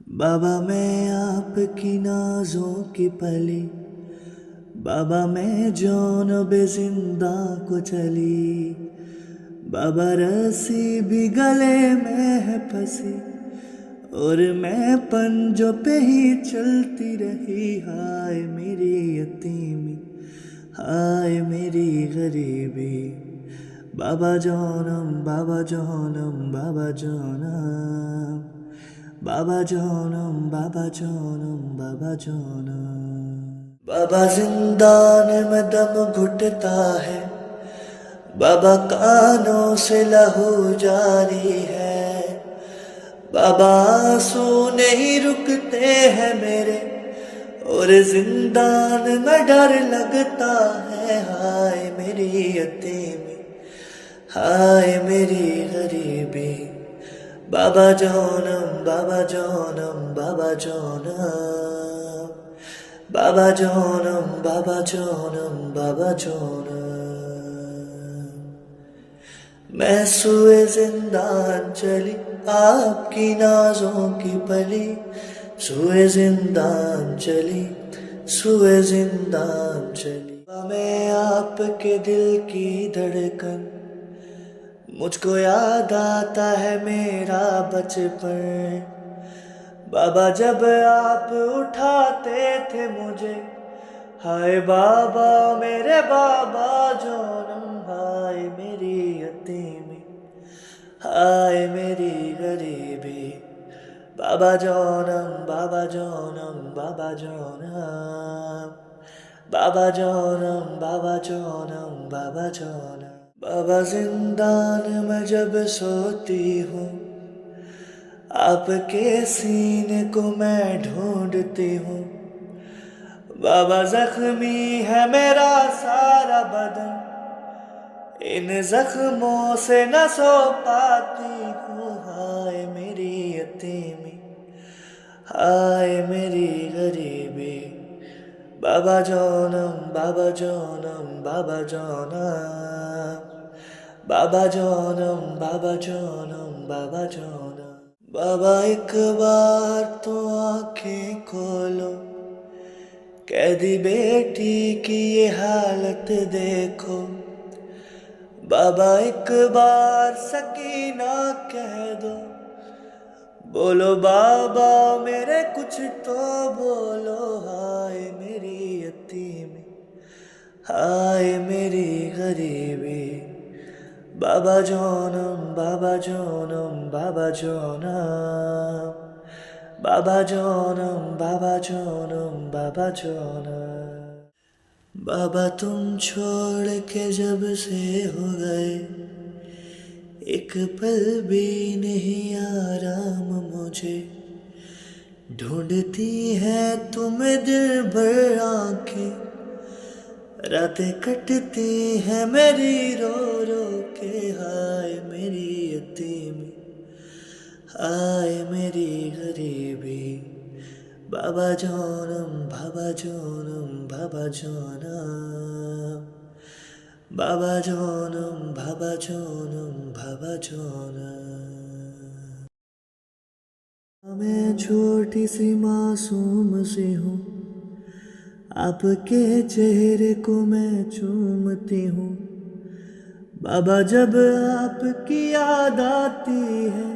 बाबा मैं आपकी नाजों की पली, बाबा मैं जौन बेजिंदा को चली। बाबा रस्सी भी गले में है फंसी, और मैं पंजों पे ही चलती रही। हाय मेरी यतीमी, हाय मेरी गरीबी। बाबा जौनम बाबा जौनम बाबा जौनम, बाबा जौनम बाबा जौनम बाबा जौनम। बाबा जिंदान में दम घुटता है, बाबा कानों से लहू जारी है। बाबा आंसू नहीं रुकते हैं मेरे, और जिंदान में डर लगता है। हाय मेरी यतीमी, हाय मेरी गरीबी। बाबा जौनम बाबा जौनम बाबा जौनम, बाबा जौनम बाबा जौनम बाबा जौनम। मैं सुए जिंदान चली, आपकी नाजों की पली। सुए जिंदान चली, सुए जिंदान चली। मैं आपके दिल की धड़कन, मुझको याद आता है मेरा बचपन। बाबा जब आप उठाते थे मुझे, हाय बाबा मेरे बाबा जौनम। हाय मेरी यतीमी, हाय मेरी गरीबी। बाबा जौनम बाबा जौनम बाबा जौनम, बाबा जौनम बाबा जौनम बाबा जौनम। बाबा जिंदान में जब सोती हूँ, आपके सीने को मैं ढूंढती हूँ। बाबा जख्मी है मेरा सारा बदन, इन जख्मों से न सो पाती हूँ। हाय मेरी यतीमी, हाय मेरी गरीबी। बाबा जौनम बाबा जौनम बाबा जौनम, बाबा जौनम बाबा जौनम बाबा जौनम। बाबा एक बार तो आंखें खोलो, कैदी बेटी की ये हालत देखो। बाबा एक बार सकीना कह दो, बोलो बाबा मेरे कुछ तो बोलो। हाय मेरी यतीमी, हाय मेरी गरीबी। बाबा जौनम बाबा जौनम बाबा जौनम, बाबा जौनम बाबा जौनम बाबा जौनम। बाबा तुम छोड़ के जब से हो गए, एक पल भी नहीं आराम मुझे। ढूंढती है तुम्हें दिल भर आंखें, रातें कटती है मेरी रो रो के। हाय मेरी यतीमी, हाय मेरी गरीबी। बाबा जौनम बाबा जौनम बाबा जौनम, बाबा जौनम बाबा जौनम बाबा जौनम। मैं छोटी सी मासूम सी हूँ, आपके चेहरे को मैं चूमती हूँ। बाबा जब आपकी याद आती है,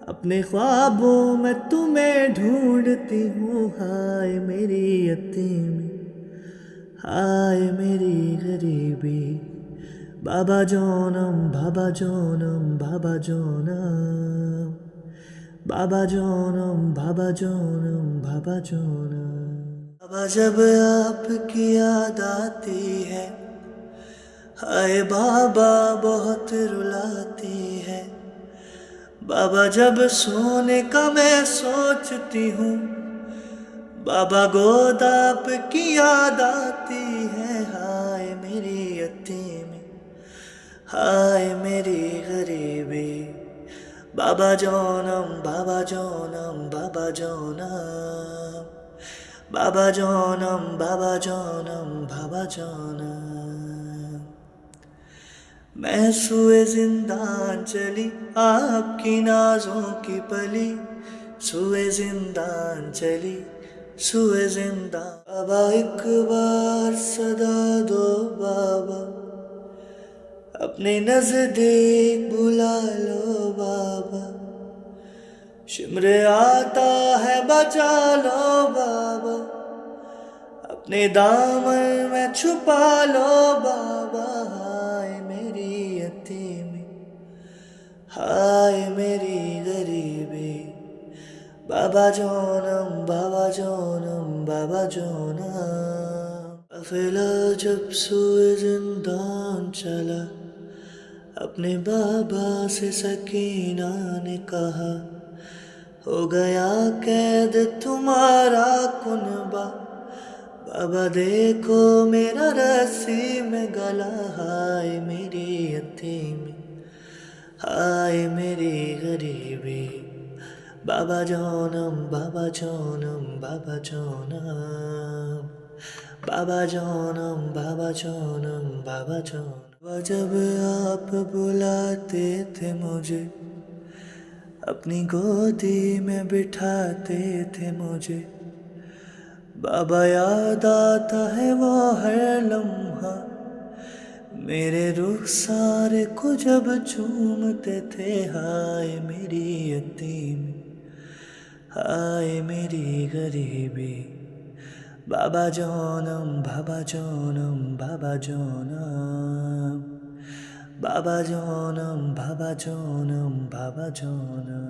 अपने ख्वाबों में तुम्हें ढूंढती हूँ। हाय मेरी यतीमी, हाय मेरी गरीबी। बाबा जौनम बाबा जौनम बाबा जौनम, बाबा जौनम बाबा जौनम बाबा जौनम। बाबा जब आपकी याद आती है, हाय बाबा बहुत रुलाती है। बाबा जब सोने का मैं सोचती हूँ, बाबा गोद आपकी याद आती है। हाय मेरी यतीमी, हाय मेरी गरीबी। बाबा जौनम बाबा जौनम बाबा जौनम, बाबा जौनम बाबा जौनम बाबा जौनम। मैं सुए जिंदान चली, आपकी नाजों की पली। सुए जिंदान चली, सुए जिंदान। बाबा एक बार सदा दो बाबा, अपने नजदीक बुला लो बाबा। शिमरे आता है बचा लो बाबा, अपने दामन में छुपा लो बाबा। हाय मेरी यतीमी, हाय मेरी गरीबी, बाबा जोनम, बाबा जोनम, बाबा जोनम। काफिला जब सुए जिंदान चला, अपने बाबा से सकीना ने कहा, हो गया कैद तुम्हारा कुनबा, बाबा देखो मेरा रस्सी में गला। हाय मेरी यतीमी, हाय मेरी गरीबी, बाबा जोनम, बाबा जोनम, बाबा जोनम, बाबा जोनम, बाबा जोनम, बाबा जोनम। जब आप बुलाते थे मुझे, अपनी गोदी में बिठाते थे मुझे, बाबा याद आता है वो हर लम्हा, मेरे रुखसार को जब चूमते थे। हाय मेरी यतीमी, हाय मेरी गरीबी, बाबा जोनम, बाबा जोनम, बाबा जोनम, बाबा जोनम, बाबा जोनम, बाबा जोनम।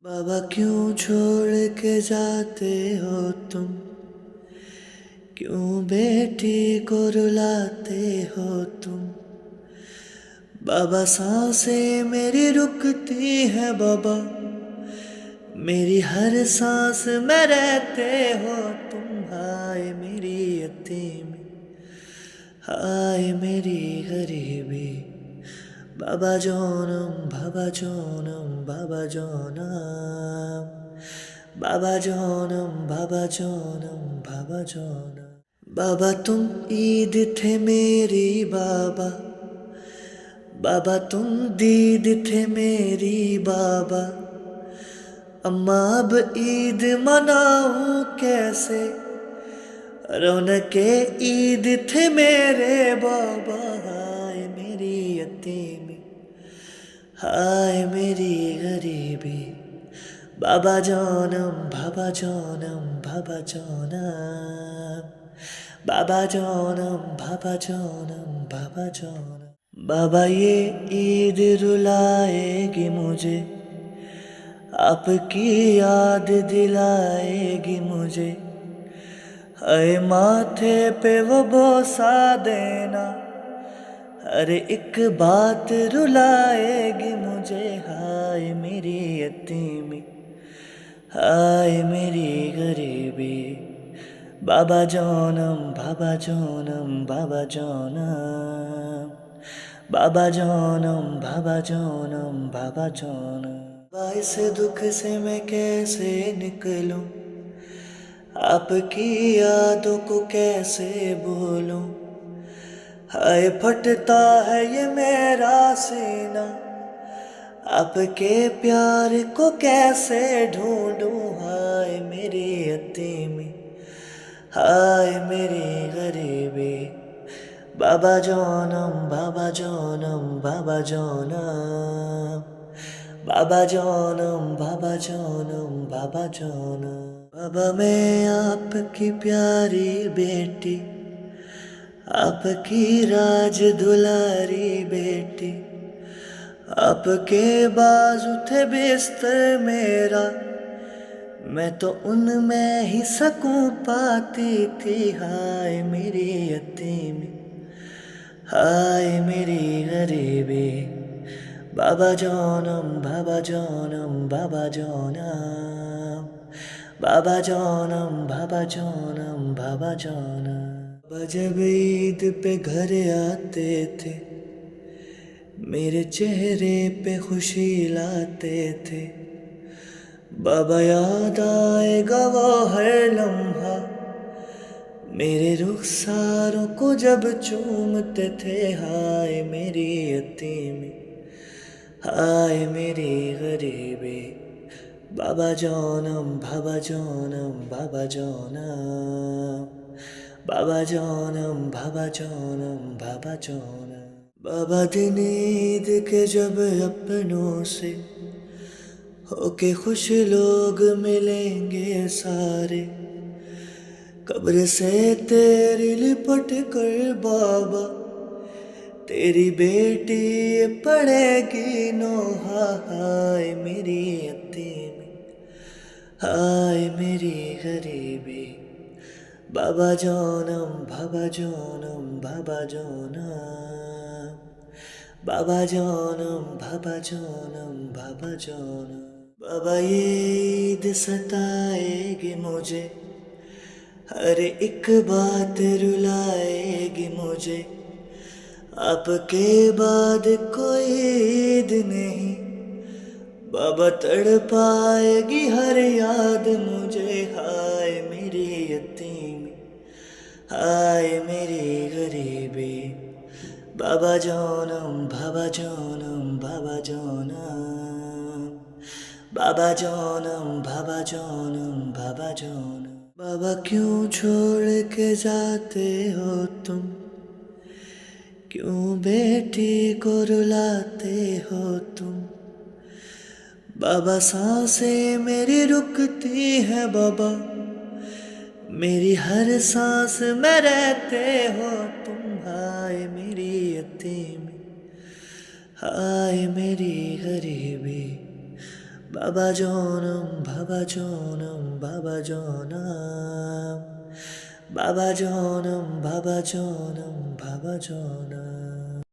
बाबा क्यों छोड़ के जाते हो तुम, क्यों बेटी को रुलाते हो तुम। बाबा सांसें मेरी रुकती है बाबा, मेरी हर सांस में रहते हो तुम। हाय मेरी यतीमी, हाय मेरी गरीबी, बाबा जोनम, बाबा जोनम, बाबा जोनम, बाबा जोनम, बाबा जोनम, बाबा जोनम। बाबा तुम ईद थे मेरी बाबा, बाबा तुम दीद थे मेरी बाबा। अम्मा अब ईद मनाऊं कैसे, रौनके ईद थे मेरे बाबा। हाय मेरी यतीमी, हाय मेरी गरीबी, बाबा जोनम, बाबा जोनम, बाबा जोनम, बाबा जोनम, बाबा जोनम, बाबा जोनम। बाबा ये ईद रुलाएगी मुझे, आपकी याद दिलाएगी मुझे। हाय माथे पे वो बोसा देना, हर एक बात रुलाएगी मुझे। हाय मेरी यतीमी, हाय मेरी गरीबी, बाबा जोनम, बाबा जोनम, बाबा जोनम, बाबा जोनम, बाबा जोनम, बाबा जोनम। इस दुख से मैं कैसे निकलूं, आपकी यादों को कैसे भूलूं। हाय फटता है ये मेरा सीना, आपके प्यार को कैसे ढूंढूं। हाय मेरी यतीमी, हाय मेरी गरीबी, बाबा जोनम, बाबा जोनम, बाबा जोनम, बाबा जोनम, बाबा जोनम, बाबा जोनम। बाबा मैं आपकी प्यारी बेटी, आपकी राज दुलारी बेटी, आपके बाजू थे बिस्तर मेरा, मैं तो उनमें ही सकूं पाती थी। हाय मेरी यतीमी, हाय मेरी गरीबी, बाबा जोनम, बाबा जोनम, बाबा जोनम, बाबा जोनम, बाबा जोनम, बाबा जोनम। बाबा जब ईद पे घर आते थे, मेरे चेहरे पे खुशी लाते थे। बाबा याद आएगा वो हर लम्हा, मेरे रुखसारों को जब चूमते थे। हाय मेरी यतीमी, हाय मेरी गरीबी, बाबा जानम बाबा जानम बाबा जानम बाबा जानम बाबा जानम बाबा जानम। बाबा दिन ईद के जब अपनों से होके खुश लोग मिलेंगे सारे, कब्र से तेरी लिपट कर बाबा तेरी बेटी पड़ेगी नोहा। हाय मेरी यतीमी, हाय मेरी गरीबी, बाबा जानम बाबा जानम बाबा जानम बाबा जानम बाबा जानम बाबा जानम। बाबा ये ईद सताएगी मुझे, हर एक बात रुलाएगी मुझे, आपके बाद कोई ईद नहीं, बाबा तड़ पाएगी हर याद मुझे। हाय मेरी यतीमी, हाय मेरी गरीबी, बाबा जानम बाबा जानम बाबा जानम बाबा जानम बाबा जानम बाबा जानम। बाबा क्यों छोड़ के जाते हो तुम, क्यों बेटी को रुलाते हो तुम। बाबा सांसें मेरी रुकती है बाबा, मेरी हर सांस में रहते हो तुम। हाय मेरी यतीमी, हाय मेरी गरीबी, बाबा जानम बाबा जानम बाबा जानम बाबा जानम बाबा जानम बाबा जानम।